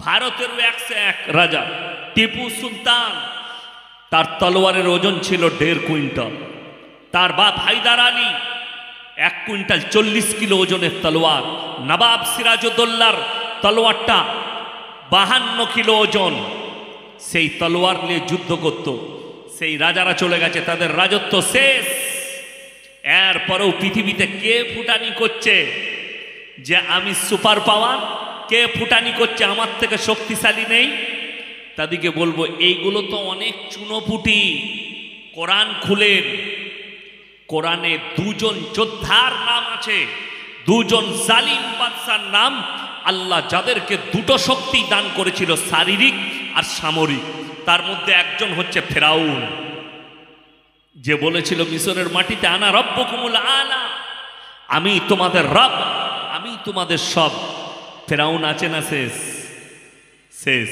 ভারতেরও 101 রাজা টিপু সুলতান, তার তলোয়ারের ওজন ছিল 1.5 কুইন্টাল। তার বাপ হায়দার আলী 1 কুইন্টাল 40 কিলো ওজনের তলোয়ার। নবাব সিরাজউদ্দৌলার তলোয়ারটা 52 কিলো ওজন। সেই তলোয়ার নিয়ে যুদ্ধ করত। সেই রাজারা চলে গেছে, তাদের রাজত্ব শেষ। এরপরেও পৃথিবীতে কে ফুটানি করছে যে আমি সুপার পাওয়ার, কে ফুটানি করছে আমার থেকে শক্তিশালী নেই? তাদেরকে বলবো এইগুলো তো অনেক চুনোপুটি। কোরআন খুলেন, কোরআনে 2 জন যোদ্ধার নাম আছে, 2 জন জালিম বাদশার নাম। আল্লাহ যাদেরকে 2টো শক্তি দান করেছিল, শারীরিক আর সামরিক, তার মধ্যে একজন হচ্ছে ফেরাউন, যে বলেছিল মিশরের মাটিতে আনা রব্বুকুমুল আলা, আমি তোমাদের রব, আমি তোমাদের সব। ফেরাউন আছে না শেষ? শেষ,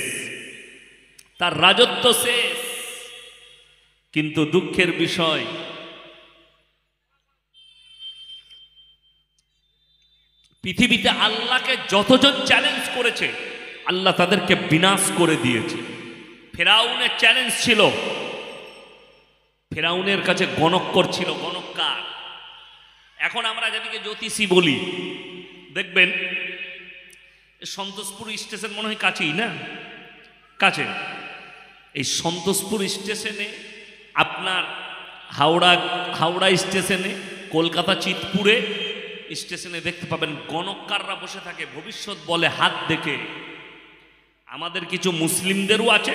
তার রাজত্ব শেষ। কিন্তু দুঃখের বিষয়, পৃথিবীতে আল্লাহকে যতজন চ্যালেঞ্জ করেছে আল্লাহ তাদেরকে বিনাশ করে দিয়েছে। ফেরাউনের চ্যালেঞ্জ ছিল, ফেরাউনের কাছে গণক্কর ছিল, গণক্কার। এখন আমরা যেদিকে জ্যোতিষী বলি, দেখবেন সন্তোষপুর স্টেশন মনে হয় কাছেই না, কাছে। এই সন্তোষপুর স্টেশনে আপনার হাওড়া স্টেশনে, কলকাতা চিতপুরে স্টেশনে দেখতে পাবেন গণক্কাররা বসে থাকে, ভবিষ্যৎ বলে হাত দেখে। আমাদের কিছু মুসলিমদেরও আছে,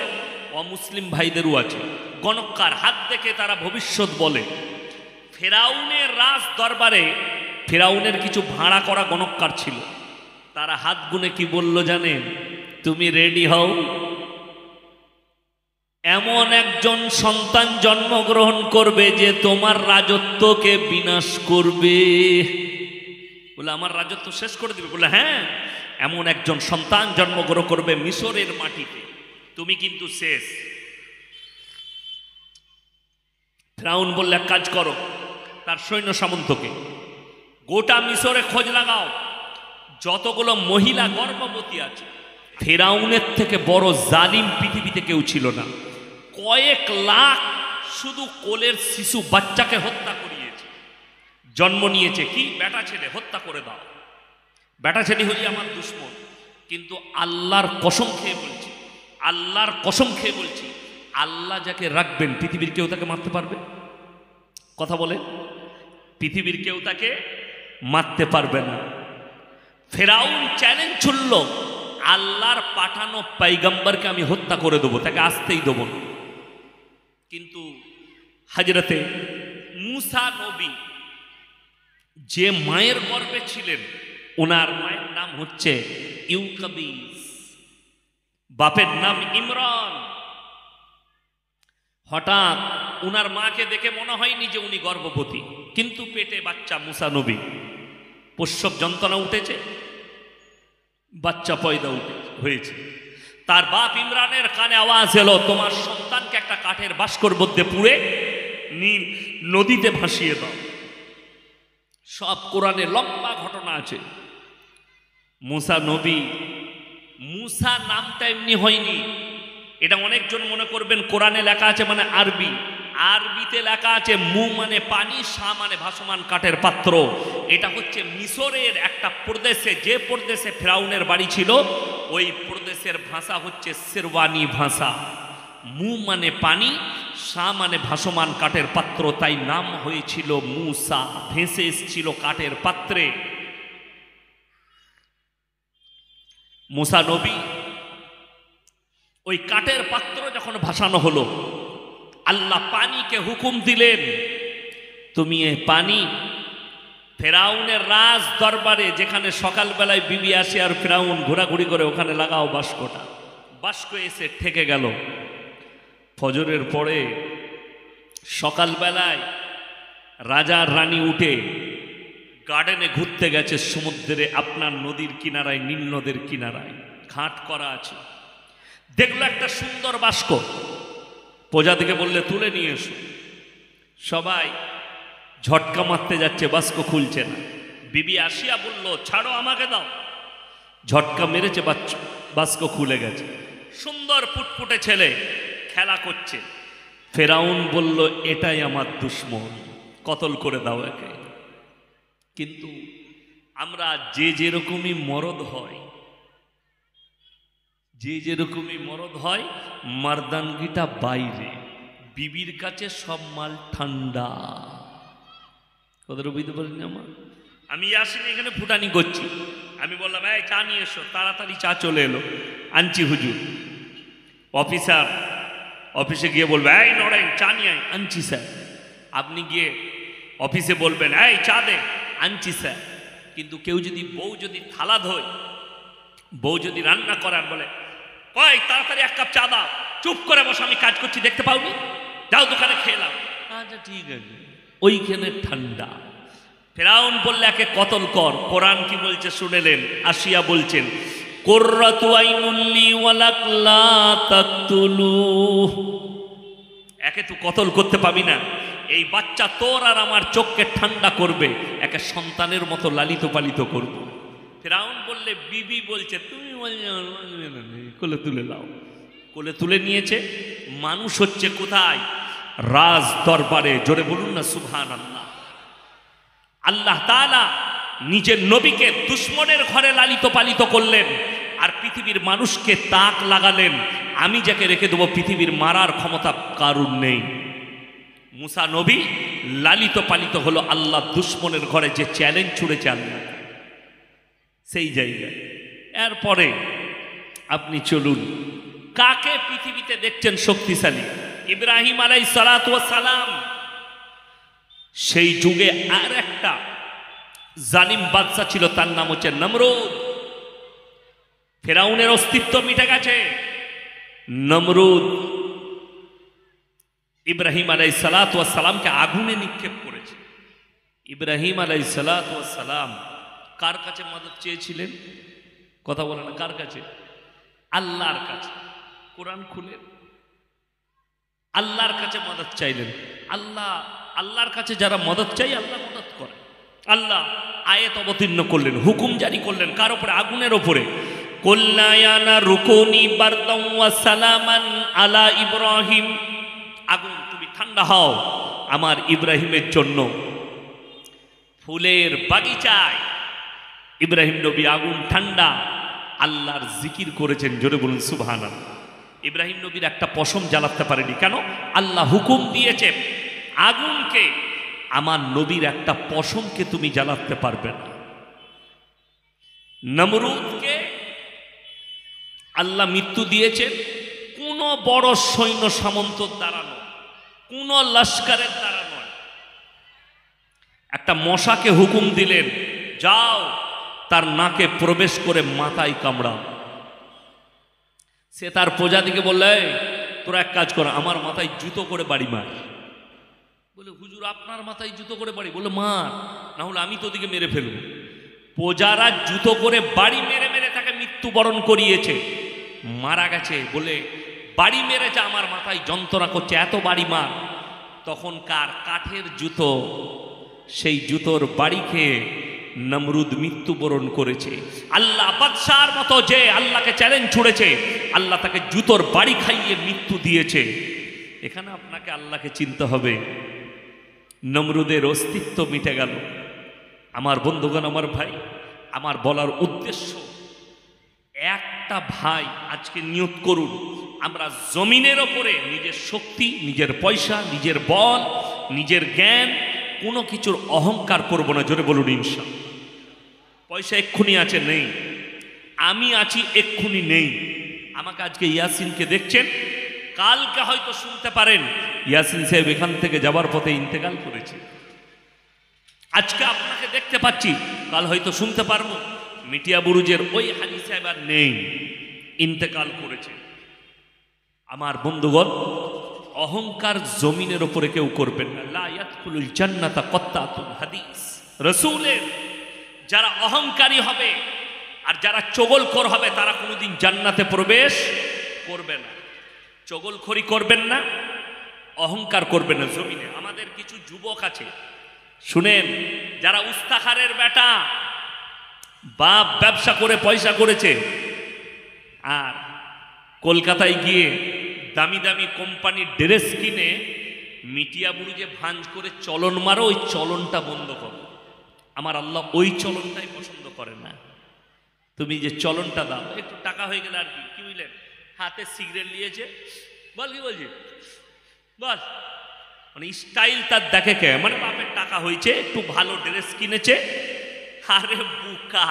অমুসলিম ভাইদেরও আছে। গণক্কার হাত দেখে তারা ভবিষ্যৎ বলে। ফেরাউনের রাজ দরবারে ফেরাউনের কিছু ভাড়া করা গণক্কার ছিল। তারা হাত গুনে কি বলল জানেন? তুমি রেডি হও, এমন একজন সন্তান জন্মগ্রহণ করবে যে তোমার রাজত্বকে বিনাশ করবে। বলে আমার রাজত্ব শেষ করে দিবে? বলে হ্যাঁ, এমন একজন সন্তান জন্মগ্রহণ করবে মিশরের মাটিতে, তুমি কিন্তু শেষ। ফেরাউন বললে এক কাজ করো, তার সৈন্য সামন্তকে গোটা মিশরে খোঁজ লাগাও, যতগুলো মহিলা গর্ভবতী আছে। ফেরাউনের থেকে বড় জালিম পৃথিবীতে কেউ ছিল না। কয়েক লাখ শুধু কোলের শিশু বাচ্চাকে হত্যা করিয়েছে, জন্ম নিয়েছে কি বেটা ছেলে, হত্যা করে দাও। বেটা ছেলে হলি আমার দুশ্মন। কিন্তু আল্লাহর কসম খেয়ে বলছি, আল্লাহর কসম খেয়ে বলছি, আল্লাহ যাকে রাখবেন পৃথিবীর কেউ তাকে মারতে পারবে? কথা বলে, পৃথিবীর কেউ তাকে মারতে পারবে না। ফেরাউন চ্যালেঞ্জ ছুড়ল, আল্লাহর পাঠানো পয়গম্বরকে আমি হত্যা করে দেবো, তাকে আসতেই দেবো না। কিন্তু হযরতে মুসা নবী যে মায়ের গর্ভে ছিলেন, ওনার মায়ের নাম হচ্ছে ইউকাবিস, বাপের নাম ইমরান। হঠাৎ উনার মাকে দেখে মনে হয়নি যে উনি গর্ভবতী, কিন্তু পেটে বাচ্চা মুসা নবী, প্রসব যন্ত্রণা উঠেছে, বাচ্চা পয়দা হয়েছে। তার বাপ ইমরানের কানে আওয়াজ এলো, তোমার সন্তানকে একটা কাঠের বাস্কর মধ্যে পুড়ে নদীতে ভাসিয়ে দাও। সব কোরআনে লম্বা ঘটনা আছে। মুসা নবী, মুসা নামটা এমনি হয়নি, এটা অনেকজন মনে করবেন কোরআনে লেখা আছে মানে আরবি, আরবিতে লেখা আছে মু মানে পানি, সা মানে ভাসমান কাঠের পাত্র। এটা হচ্ছে মিশরের একটা প্রদেশে, যে প্রদেশে ফেরাউনের বাড়ি ছিল, ওই প্রদেশের ভাষা হচ্ছে শেরওয়ানি ভাষা। মু মানে পানি, সা মানে ভাসমান কাঠের পাত্র, তাই নাম হয়েছিল মুসা, ভেসে এসেছিল কাঠের পাত্রে। মুসা নবী ওই কাঠের পাত্র যখন ভাসানো হলো, আল্লাহ পানিকে হুকুম দিলেন, তুমি এই পানি ফেরাউনের রাজ দরবারে, যেখানে সকালবেলায় বিবি আসে আর ফেরাউন ঘোরাঘুরি করে, ওখানে লাগাও বাস্কটা। বাস্ক এসে ঠেকে গেল। ফজরের পরে সকালবেলায় রাজা রানী উঠে গার্ডেনে ঘুরতে গেছে, সমুদ্রে, আপনার নদীর কিনারায়, নীল নদের কিনারায় ঘাট করা আছে। দেখলো একটা সুন্দর বাস্ক, প্রজাদিকে বললে তুলে নিয়ে এসো। সবাই ঝটকা মারতে যাচ্ছে, বাস্ক খুলছে না। বিবি আসিয়া বলল ছাড়ো, আমাকে দাও। ঝটকা মেরেছে, বাস্ক খুলে গেছে, সুন্দর ফুটফুটে ছেলে খেলা করছে। ফেরাউন বলল, এটাই আমার দুশ্মন, কতল করে দাও একে। কিন্তু আমরা যে যেরকমই মরদ হয়, যে যেরকমই মরদ হয়, মারদানগিটা বাইরে, বিবির কাছে সব মাল ঠান্ডা। কথাটা বুঝতে পারিনি আমার? আমি আসিনি এখানে ফুটানি করছি, আমি বললাম এই চা নিয়ে এসো, তাড়াতাড়ি চা চলে এলো, আনছি হুজুর। অফিসার অফিসে গিয়ে বলবে এই নরেন চা নিয়ে আয়, আনছি স্যার। আপনি গিয়ে অফিসে বলবেন এই চা দে, আনছি স্যার। কিন্তু কেউ যদি বউ যদি থালা ধোয়, বউ যদি রান্না করার বলে কই তাড়াতাড়ি এক কাপ চা দাও, চুপ করে বসো আমি কাজ করছি দেখতে পাওনি, যাও দোকানে খেয়ে নাও। আচ্ছা ঠিক আছে, ওইখানে ঠান্ডা। ফেরাউন বললে একে কতল কর। কোরআন কি বলছে শুনেলেন? আসিয়া বলছেন কুররাতু আইনুল লি ওয়ালাক লা তাকতুলুহ, একে তুই কতল করতে পাবি না, এই বাচ্চা তোর আর আমার চোখকে ঠান্ডা করবে, একে সন্তানের মতো লালিত পালিত করব। ফেরাউন বললে বিবি বলছে তুমি কোলে তুলে নাও। কোলে তুলে নিয়েছে। মানুষ হচ্ছে কোথায়? রাজ দরবারে। জোরে বলুন না সুবহানাল্লাহ। আল্লাহ তাআলা নিজের নবীকে দুশ্মনের ঘরে লালিত পালিত করলেন, আর পৃথিবীর মানুষকে তাক লাগালেন, আমি যাকে রেখে দেবো পৃথিবীর মারার ক্ষমতা কারুর নেই। মুসা নবী লালিত পালিত হলো আল্লাহ দুশ্মনের ঘরে, যে চ্যালেঞ্জ ছুড়েছে আল্লাহ সেই জায়গায়। এরপরে আপনি চলুন, কাকে পৃথিবীতে দেখছেন শক্তিশালী? ইব্রাহিম আলাইহিস সালাতু ওয়াস সালাম। সেই যুগে আর একটা জালিম বাদশা ছিল, তার নাম হচ্ছে নমরুদ। ফেরাউনের অস্তিত্ব মিটে গেছে। নমরুদ ইব্রাহিম আলাইহিস সালাতু ওয়াস সালামকে আগুনে নিক্ষেপ করেছে। ইব্রাহিম আলাইহিস সালাতু ওয়াস সালাম কার কাছে মদদ চেয়েছিলেন? কথা বলে না, কার কাছে? আল্লাহর কাছে। কোরআন খুলে আল্লাহর কাছে মদদ চাইলেন। আল্লাহর কাছে যারা মদদ চাই আল্লাহ মদদ করে। আল্লাহ আয়াত অবতীর্ণ করলেন, হুকুম জারি করলেন কার উপরে? আগুনের উপরে। কুল্লা ইয়া নারু কুনি বারদান ওয়া সালামান আলা ইব্রাহিম, আগুন তুমি ঠান্ডা হও আমার ইব্রাহিমের জন্য। ফুলের বাগিচায় ইব্রাহিম নবী আগুন ঠান্ডা, আল্লাহর জিকির করেছেন। জোরে বলুন সুবহানাল্লাহ। ইব্রাহিম নবীর একটা পশম জ্বালাতে পারেনি, কেন? আল্লাহ হুকুম দিয়েছে আগুনকে, আমার নবীর একটা পশমকে তুমি জ্বালাতে পারবে না। নমরুদকে আল্লাহ মৃত্যু দিয়েছেন কোন বড় সৈন্য সামন্তর দ্বারা নয়, কোন লস্করের দ্বারা নয়। একটা মশাকে হুকুম দিলেন, যাও তার নাকে প্রবেশ করে মাথায় কামড়াও। সে তার প্রজাতিকে বললে তোরা এক কাজ কর, আমার মাথায় জুতো করে বাড়ি মার। বলে হুজুর আপনার মাথায় জুতো করে বাড়ি? বলে মার, না হলে আমি তোদিকে মেরে ফেলবো। প্রজারা জুতো করে বাড়ি মেরে মেরে তাকে মৃত্যুবরণ করিয়েছে, মারা গেছে। বলে বাড়ি মেরেছে, আমার মাথায় যন্ত্রণা করছে, এত বাড়ি মার। তখনকার কাঠের জুতো, সেই জুতোর বাড়ি খেয়ে নমরুদ মৃত্যুবরণ করেছে। আল্লাহ বাদশার মতো যে আল্লাহকে চ্যালেঞ্জ ছুড়েছে, আল্লাহ তাকে জুতোর বাড়ি খাইয়ে মৃত্যু দিয়েছে। এখানে আপনাকে আল্লাহকে চিনতে হবে। নমরুদের অস্তিত্ব মিটে গেল। আমার বন্ধুগণ, আমার ভাই, আমার বলার উদ্দেশ্য, একটা ভাই আজকে নিয়ত করুন, আমরা জমিনের ওপরে নিজের শক্তি, নিজের পয়সা, নিজের বল, নিজের জ্ঞান, কোনো কিছুর অহংকার করব না। জোরে বলুন ইনশাআল্লাহ। পয়সা এক্ষুনি আছে, নেই। আমি আছি, এক্ষুনি নেই। আমাকে আজকে ইয়াসিনকে দেখছেন, কালকে হয়তো শুনতে পারেন ইয়াসিন সাহেব এখান থেকে যাবার পথে ইন্তেকাল করেছে। আজকে আপনাকে দেখতে পাচ্ছি, কাল হয়তো শুনতে পারবো মিটিয়া বুরুজের ওই হাজি সাহেব আর নেই, ইন্তেকাল করেছে। আমার বন্ধুগণ, অহংকার জমিনের উপরে কেউ করবেন না। লা ইয়াদখুলুল জান্নাতা কাত্তাতুল হাদিস। রাসূলের যারা অহংকারী হবে আর যারা চগলখোর হবে, তারা কোনোদিন জান্নাতে প্রবেশ করবে না। চগলখড়ি করবেন না, অহংকার করবেন না জমিনে। আমাদের কিছু যুবক আছে, শুনেন, যারা উস্তাখারের বেটা, বাপ ব্যবসা করে পয়সা করেছে, আর কলকাতায় গিয়ে দামি দামি কোম্পানির ড্রেস কিনে মিটিয়া বুড়ি যে ভাঁজ করে চলন মারো, ওই চলনটা বন্ধ করো। আমার আল্লাহ ওই চলনটাই পছন্দ করে না। তুমি যে চলনটা দাও, একটু টাকা হয়ে গেলে আর কি, কি বুঝলেন, হাতে সিগারেট নিয়েছে, বল কি বলছি বল, মানে স্টাইল তার দেখে কে, মানে বাপের টাকা হয়েছে, একটু ভালো ড্রেস কিনেছে। আরে বুকা,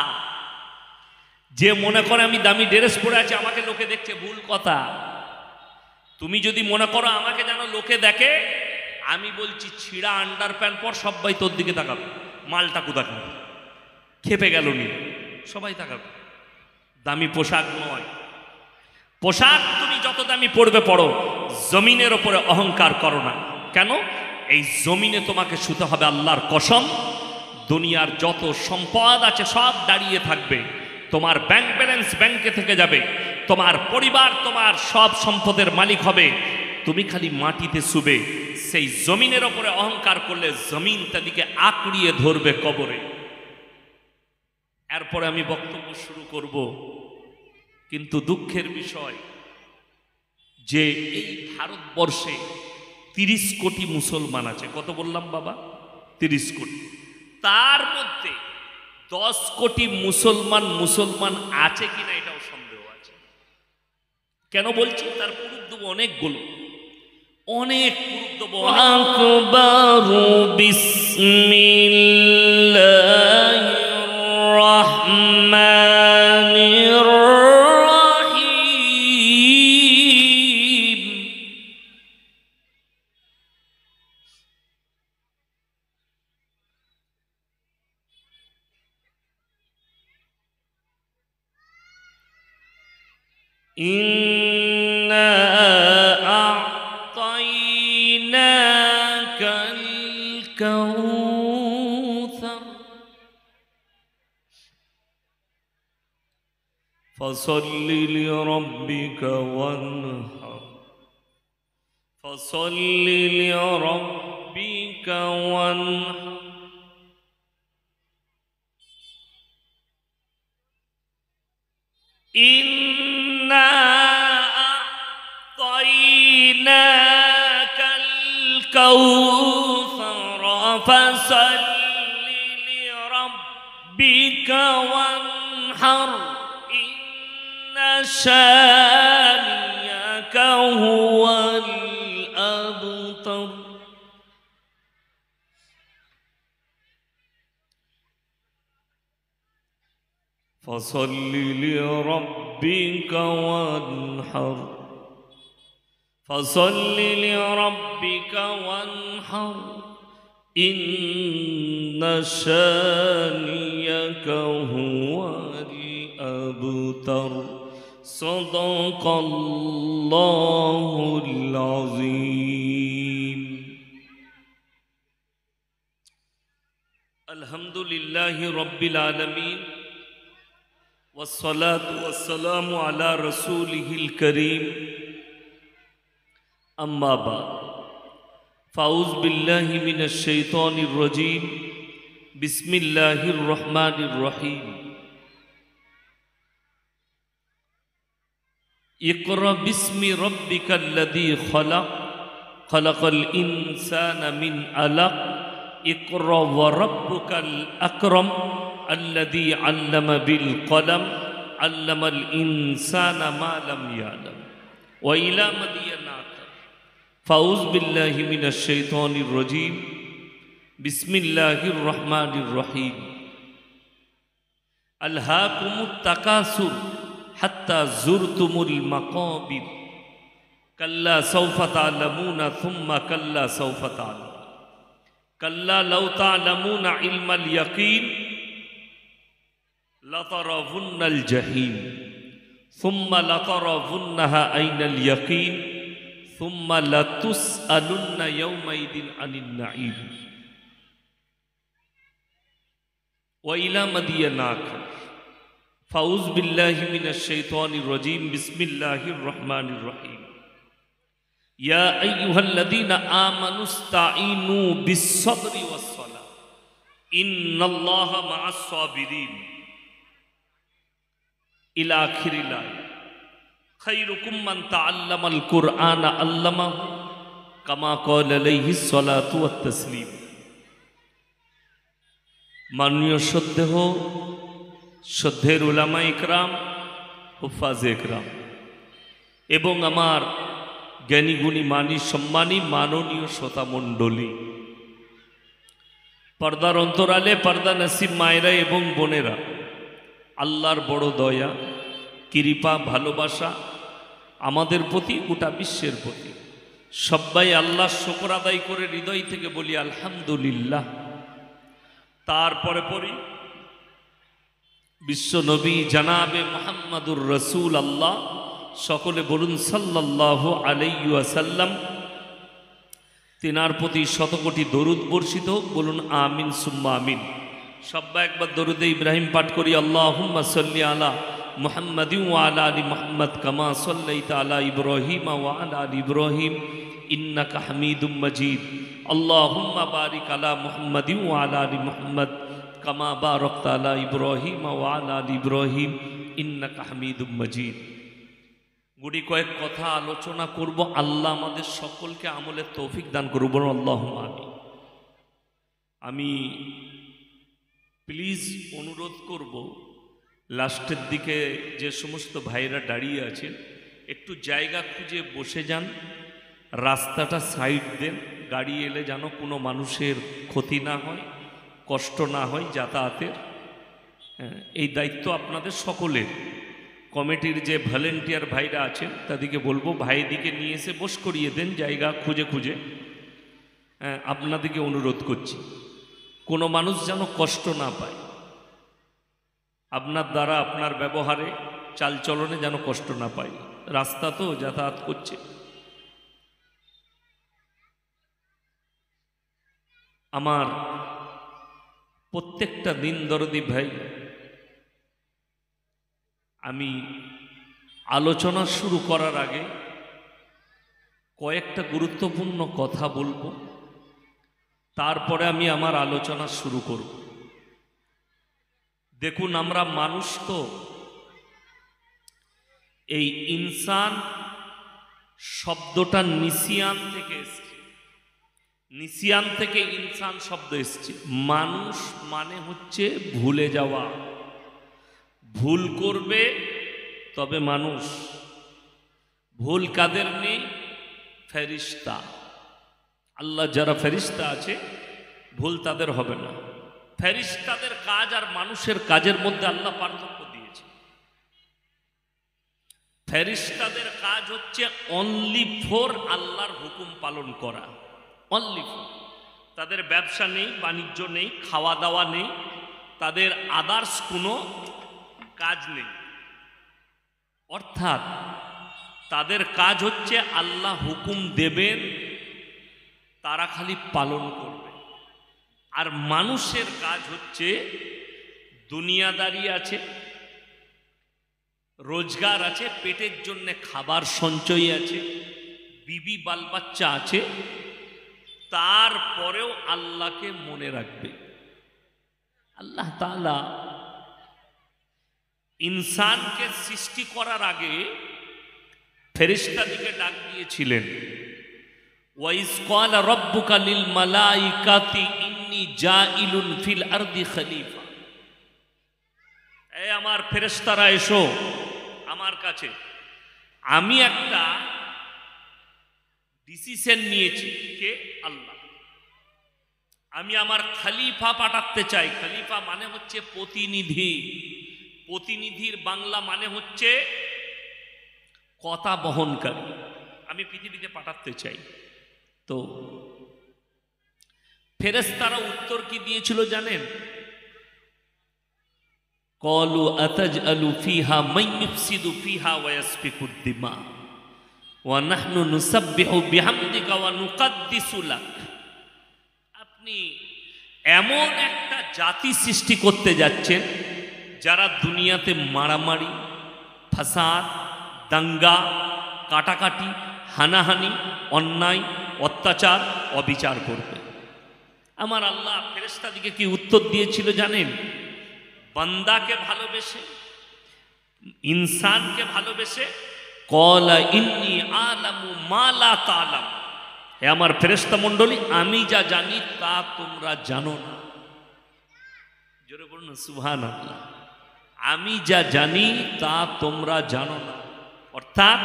যে মনে করে আমি দামি ড্রেস পরে আছি আমাকে লোকে দেখছে, ভুল কথা। তুমি যদি মনে করো আমাকে যেন লোকে দেখে, আমি বলছি ছিঁড়া আন্ডার প্যান্ট পর সবাই তোর দিকে তাকাবে, মালটা কোথাকার, খেপে গেল নি, সবাই তাকাবে। দামি পোশাক নয়, পোশাক তুমি যত দামি পড়বে পড়ো, জমিনের ওপরে অহংকার করো না। কেন? এই জমিনে তোমাকে শুতে হবে আল্লাহর কসম। দুনিয়ার যত সম্পদ আছে সব দাঁড়িয়ে থাকবে, তোমার ব্যাংক ব্যালেন্স ব্যাংকে থেকে যাবে, তোমার পরিবার তোমার সব সম্পদের মালিক হবে, তুমি খালি মাটিতে শুবে। সেই জমিনের ওপরে অহংকার করলে জমিন তাদিকে আঁকড়িয়ে ধরবে কবরে। এরপরে আমি বক্তব্য শুরু করব। কিন্তু দুঃখের বিষয় যে এই ভারতবর্ষে 30 কোটি মুসলমান আছে। কত বললাম বাবা? 30 কোটি। তার মধ্যে 10 কোটি মুসলমান আছে কিনা এটাও সন্দেহ আছে। কেন বলছি? তার প্রুফ দেবো অনেকগুলো, অনেক প্রুফ দেবো। আকবারু বিসমিল্লাহির রাহমানির রাহিম। ইন্না আ'তাইনাকাল কাউসার ফসল্লি লিরাব্বিকা ওয়ানহার ফসল্লি লিরাব্বিকা ওয়ানহার। ইন্না আ'তাইনাকাল কাউসার ফসল্লি লিরাব্বিকা ওয়ানহার ইন্না শানিয়াকা হুয়াল আবতার। ফসল্লি লিরাব্বিকা ওয়ানহার ফসল্লি লিরাব্বিকা ওয়ানহার ইন্না শানিয়াকা হুয়াল আবতার। সাদাকাল্লাহুল আযীম। আলহামদুলিল্লাহি রাব্বিল আলামিন والصلاة والسلام على رسوله الكريم أما بعد فأعوذ بالله من الشيطان الرجيم بسم الله الرحمن الرحيم اقرأ باسم ربك الذي خلق خلق الإنسان من علق اقرأ وربك الأكرم الذي علم بالقلم علم الإنسان ما لم يعلم وإلى مدين آخر فأعوذ بالله من الشيطان الرجيم بسم الله الرحمن الرحيم ألهاكم التكاثر حتى زرتم المقابر كلا سوف تعلمون ثم كلا سوف تعلمون كلا لو تعلمون علم اليقين لترون الجحيم ثم لترونها عين اليقين ثم لتسألن يومئذ عن النعيم وإلى مدين آخر فأعوذ بالله من الشيطان الرجيم بسم الله الرحمن الرحيم يا أيها الذين آمنوا استعينوا بالصبر والصلاة إن الله مع الصابرين إلى آخر الآية খায়রুকুম মান তাআল্লামাল কুরআন আল্লামাহু কামা ক্বালা আলাইহিস সালাতু ওয়াত তাসলিম। মাননীয় শ্রদ্ধের উলামা ইকরাম, হুফাজে ইকরাম এবং আমার জ্ঞানী গুণী মানী সম্মানী মাননীয় শ্রোতা মণ্ডলী, পর্দার অন্তরালে পর্দা নসিব মায়েরা এবং বোনেরা, আল্লাহর বড় দয়া, কৃপা, ভালোবাসা আমাদের প্রতি, গোটা বিশ্বের প্রতি। সবাই আল্লাহর শুকর আদায় করে হৃদয় থেকে বলি আলহামদুলিল্লাহ। তারপরে পড়ি বিশ্ব নবী জানাবে মুহাম্মাদুর রসুল আল্লাহ, সকলে বলুন সাল্লাল্লাহু আলাইহি ওয়াসাল্লাম। তিনার প্রতি শতকোটি দরুদ বর্ষিত হোক, বলুন আমিন সুম্মা আমিন। সবাই একবার দরুদে ইব্রাহিম পাঠ করি। আল্লাহুম্মা সাল্লি আলা মুহাম্মাদিন ওয়া আলা আলি মুহাম্মাদ কামা সাল্লাইতা আলা ইব্রাহিম ওয়া আলা আলি ইব্রাহিম ইন্নাকা হামিদুম মাজিদ। আল্লাহুম্মা বারিক আলা মুহাম্মাদিন ওয়া আলা আলি মুহাম্মাদ কামা বারাকতা আলা ইব্রাহিম ওয়া আলা আলি ইব্রাহিম ইন্নাকা হামিদুম মাজিদ। গুটি কয়েক কথা আলোচনা করব। আল্লাহ আমাদের সকলকে আমলের তৌফিক দান করব, আল্লাহুম্মা আমিন। আমি প্লিজ অনুরোধ করব, লাস্টের দিকে যে সমস্ত ভাইরা দাঁড়িয়ে আছেন একটু জায়গা খুঁজে বসে যান, রাস্তাটা সাইড দেন, গাড়ি এলে যেন কোনো মানুষের ক্ষতি না হয়, কষ্ট না হয় যাতায়াতের। এই দায়িত্ব আপনাদের সকলের। কমিটির যে ভলেন্টিয়ার ভাইরা আছেন তাদেরকে বলবো ভাইদিকে নিয়ে এসে বস করিয়ে দেন জায়গা খুঁজে খুঁজে। আপনাদেরকে অনুরোধ করছি, কোনো মানুষ যেন কষ্ট না পায়, আপনার দ্বারা আপনার ব্যবহারে চালচলনে যেন কষ্ট না পায়। রাস্তা তো যাতায়াত করছে। আমার প্রত্যেকটা দিন দরদি ভাই, আমি আলোচনা শুরু করার আগে কয়েকটা গুরুত্বপূর্ণ কথা বলবো, তারপরে আমি আমার আলোচনা শুরু করব। দেখুন, আমরা মানুষ তো, এই ইনসান শব্দটা নিসিয়ান থেকে এসছে। নিসিয়ান থেকে ইনসান শব্দ এসছে। মানুষ মানে হচ্ছে ভুলে যাওয়া, ভুল করবে তবে মানুষ। ভুল কাদের নেই? ফেরিস্তা। আল্লাহ যারা ফেরিস্তা আছে ভুল তাদের হবে না। ফেরিস্তাদের কাজ আর মানুষের কাজের মধ্যে আল্লাহ পার্থক্য দিয়েছে। ফেরিস্তাদের কাজ হচ্ছে অনলি ফর আল্লাহর হুকুম পালন করা, অনলি ফর। তাদের ব্যবসা নেই, বাণিজ্য নেই, খাওয়া দাওয়া নেই, তাদের আদার্স কোনো কাজ নেই। অর্থাৎ তাদের কাজ হচ্ছে আল্লাহ হুকুম দেবেন, তারা খালি পালন করবে। আর মানুষের কাজ হচ্ছে দুনিয়াদারি আছে, রোজগার আছে, পেটের জন্য খাবার সঞ্চয় আছে, বিবি বাল বাচ্চা আছে, তারপরেও আল্লাহকে মনে রাখবে। আল্লাহ তাআলা ইনসানকে সৃষ্টি করার আগে ফেরেশতাদেরকে ডাক দিয়েছিলেন। ওয়াইজ ক্বালা রাব্বুকা লিল মালাইকাতি ইন্নী জাইলুন ফিল আরদি খলিফা। এই আমার ফেরেশতারা এসো আমার কাছে, আমি একটা ডিসিশন নিয়েছি। কে? আল্লাহ। আমি আমার খলিফা পাঠাতে চাই। খলিফা মানে হচ্ছে প্রতিনিধি। প্রতিনিধির বাংলা মানে হচ্ছে কথা বহনকারী। আমি পৃথিবীতে পাঠাতে চাই। তো ফেরেশতারা উত্তর কি দিয়েছিল জানেন? ক্বালু আতাজআলু ফিহা মান ইফসিদু ফিহা ওয়া ইয়াসফিকুদ দিমা ওয়া নাহনু নুসাব্বিহু বিহামদিকা ওয়া নুকাদ্দিসু লাক। আপনি এমন একটা জাতি সৃষ্টি করতে যাচ্ছেন যারা দুনিয়াতে মারামারি, ফাসাদ, দাঙ্গা, কাটাকাটি, হানাহানি, অন্যায়, অত্যাচার, অবিচার করবে। আমার আল্লাহ ফেরেশতাদেরকে কি উত্তর দিয়েছিল জানেন? বান্দাকে ভালোবেসে, ইনসানকে ভালোবেসে ক্বালা ইন্নী আ'লামু মা লা তা'লাম, হে আমার ফেরেশতা মণ্ডলী, আমি যা জানি তা তোমরা জানো না। জোরে বলুন সুবহানাল্লাহ। আমি যা জানি তা তোমরা জানো না, অর্থাৎ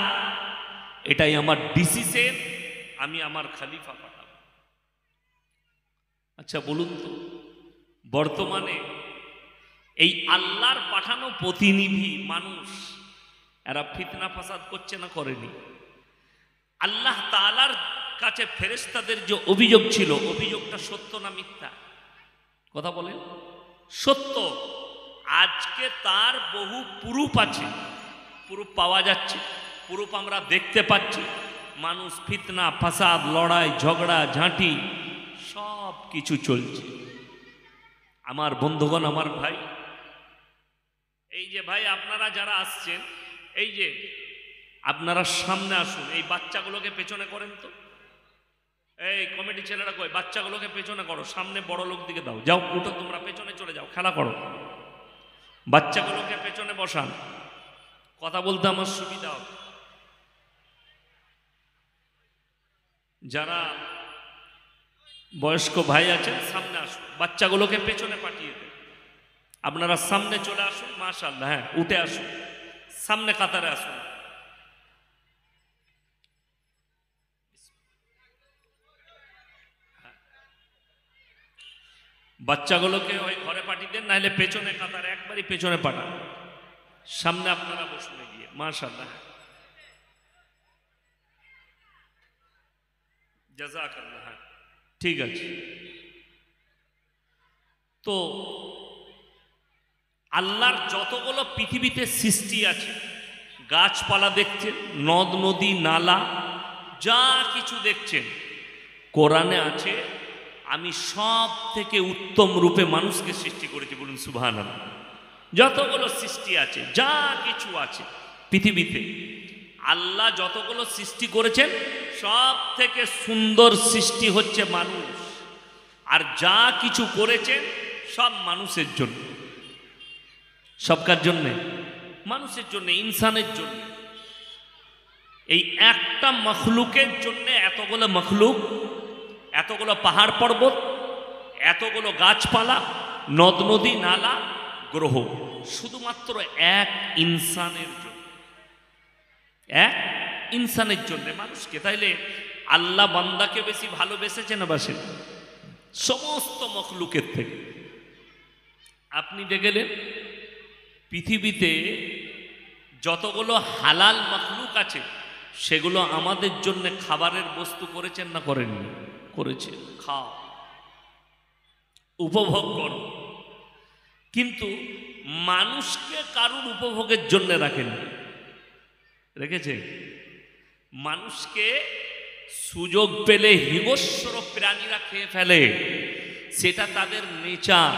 এটাই আমার ডিসিশন, আমি আমার খলিফা পাঠাবো। আচ্ছা বলুন তো, বর্তমানে এই আল্লাহর পাঠানো প্রতিনিধি মানুষ, এরা ফিতনা ফাসাদ করছে না করেনি? আল্লাহ তাআলার কাছে ফেরেশতাদের যে অভিযোগ ছিল, অভিযোগটা সত্য না মিথ্যা? কথা বলেন। সত্য। আজকে তার বহু প্রুফ আছে, প্রুফ পাওয়া যাচ্ছে, প্রুফ আমরা দেখতে পাচ্ছি। মানুষ ফিতনা ফাসাদ, লড়াই ঝগড়া ঝাঁটি সব কিছু চলছে। আমার বন্ধুগণ, আমার ভাই, এই যে ভাই আপনারা যারা আসছেন, এই যে আপনারা সামনে আসুন, এই বাচ্চাগুলোকে পেছনে করেন তো। এই কমিটি ছেলেরা কই, বাচ্চাগুলোকে পেছনে করো, সামনে বড় লোক দিকে দাও। যাও, উঠো, তোমরা পেছনে চলে যাও, খেলা করো। বাচ্চাগুলোকে পেছনে বসান, কথা বলতে আমার সুবিধা হবে। যারা বয়স্ক ভাই আছেন সামনে আসুন, বাচ্চাগুলোকে পেছনে পাঠিয়ে দেন। আপনারা সামনে চলে আসুন, মাশাআল্লাহ। হ্যাঁ, উঠে আসুন, সামনে কাতারে আসুন। বাচ্চাগুলোকে ওই ঘরে পাঠিয়ে দেন, নাহলে পেছনে কাতারে একবারই পেছনে পাঠান। সামনে আপনারা বসুন গিয়ে, মাশাআল্লাহ। জাযাকাল্লাহ। ঠিক আছে। তো আল্লাহর যতগুলো পৃথিবীতে সৃষ্টি আছে, গাছপালা দেখছেন, নদ নদী নালা যা কিছু দেখছেন, কোরআনে আছে আমি সব থেকে উত্তম রূপে মানুষকে সৃষ্টি করেছি। বলুন সুবহানাল্লাহ। যতগুলো সৃষ্টি আছে, যা কিছু আছে পৃথিবীতে, আল্লাহ যতগুলো সৃষ্টি করেছেন সব থেকে সুন্দর সৃষ্টি হচ্ছে মানুষ। আর যা কিছু করেছেন সব মানুষের জন্য। সব কার জন্য? মানুষের জন্য, ইনসানের জন্য। এই একটা মখলুকের জন্য এতগুলো মখলুক, এতগুলো পাহাড় পর্বত, এতগুলো গাছপালা, নদ নদী নালা, গ্রহ, শুধুমাত্র এক ইনসানের জন্য, এক ইনসানের জন্য, মানুষকে। তাইলে আল্লাহ বান্দাকে বেশি ভালোবেসেছে না বাসেন? সমস্ত মখলুকের থেকে। আপনি দেখলেন পৃথিবীতে যতগুলো হালাল মখলুক আছে সেগুলো আমাদের জন্য খাবারের বস্তু করেছেন না করেননি? করেছেন। খাও, উপভোগ করো। কিন্তু মানুষকে কারুর উপভোগের জন্য রাখেননি, রেখেছে? মানুষকে সুযোগ পেলে হিংস্র প্রাণীরা খেয়ে ফেলে, সেটা তাদের নেচার।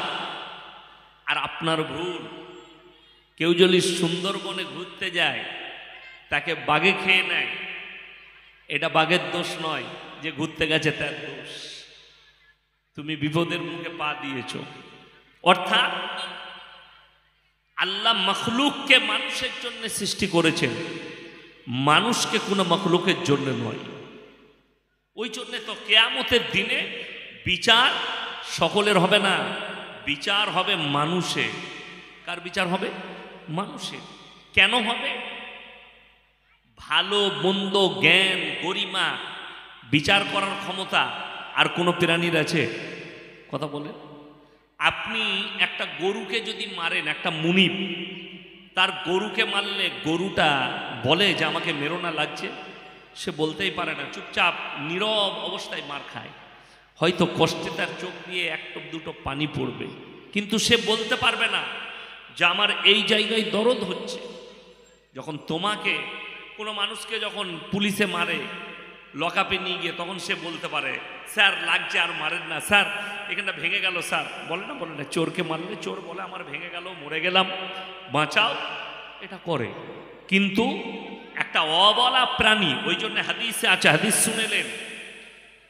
আর আপনার ভুল। কেউ যদি সুন্দরবনে ঘুরতে যায়, তাকে বাঘে খেয়ে নেয়, এটা বাঘের দোষ নয়, যে ঘুরতে গেছে তার দোষ। তুমি বিপদের মুখে পা দিয়েছ। অর্থাৎ আল্লাহ মখলুককে মানুষের জন্য সৃষ্টি করেছেন, মানুষকে কোনো মখলুকের জন্য নয়। ওই জন্যে তো কিয়ামতের দিনে বিচার সকলের হবে না, বিচার হবে মানুষের। কার বিচার হবে? মানুষের। কেন হবে? ভালো মন্দ, জ্ঞান, গরিমা বিচার করার ক্ষমতা আর কোনো প্রাণীর আছে? কথা বলে। আপনি একটা গরুকে যদি মারেন, একটা মুনিব তার গরুকে মারলে গরুটা বলে যে আমাকে মেরো না, লাগছে? সে বলতেই পারে না, চুপচাপ নীরব অবস্থায় মার খায়। হয়তো কষ্টে তার চোখ দিয়ে একটা দুটো পানি পড়বে, কিন্তু সে বলতে পারবে না যে আমার এই জায়গায় দরদ হচ্ছে। যখন তোমাকে কোনো মানুষকে যখন পুলিশে মারে, লকআপে নিয়ে গিয়ে, তখন সে বলতে পারে স্যার লাগছে, আর মারেন না স্যার, এখানটা ভেঙে গেল স্যার। বলে না? বলে না। চোরকে মারলে চোর বলে আমার ভেঙে গেল, মরে গেলাম, বাঁচাও, এটা করে। কিন্তু একটা অবলা প্রাণী, ওই জন্য হাদিসে আছে, হাদিস শুনেলেন,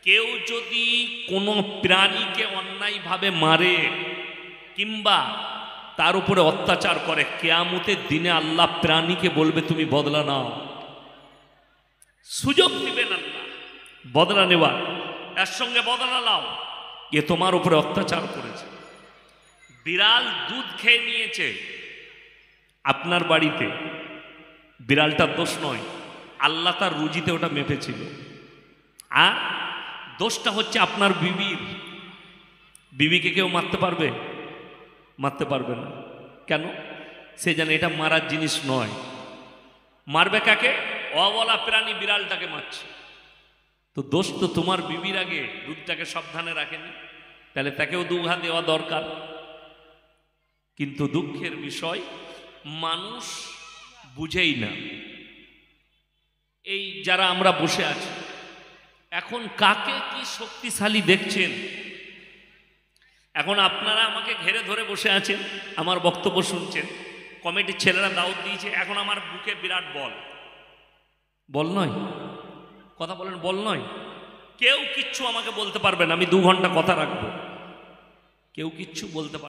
কেউ যদি কোনো প্রাণীকে অন্যায়ভাবে মারে কিংবা তার উপরে অত্যাচার করে, কিয়ামতের দিনে আল্লাহ প্রাণীকে বলবে তুমি বদলা নাও। সুযোগ দিবেন আল্লাহ বদলা নেওয়ার, এর সঙ্গে বদলা লাও। এ তোমার উপরে অত্যাচার করেছে, বিড়াল দুধ খেয়ে নিয়েছে আপনার বাড়িতে, বিড়ালটার দোষ নয়, আল্লাহ তার রুজিতে ওটা মেপেছিল। আর দোষটা হচ্ছে আপনার বিবির। বিবিকে কেউ মারতে পারবে? মারতে পারবে না। কেন? সে জানে এটা মারার জিনিস নয়। মারবে কাকে? অবলা প্রাণী বিড়ালটাকে মারছে। তো দোষ তো তোমার বিবির, আগে দুধটাকে সাবধানে রাখেনি, তাহলে তাকেও দুঘা দেওয়া দরকার। কিন্তু দুঃখের বিষয় মানুষ বুঝেই না। এই যারা আমরা বসে আছি এখন কাকে কি শক্তিশালী দেখছেন? এখন আপনারা আমাকে ঘেরে ধরে বসে আছেন, আমার বক্তব্য শুনছেন, কমিটির ছেলেরা দাওয়াত দিয়েছে, এখন আমার বুকে বিরাট বল। বল নয়, কথা বলেন, বল নয়। কেউ কিচ্ছু আমাকে বলতে পারবে না, আমি 2 ঘন্টা কথা রাখবো, কেউ কিচ্ছু বলতে পারবে না।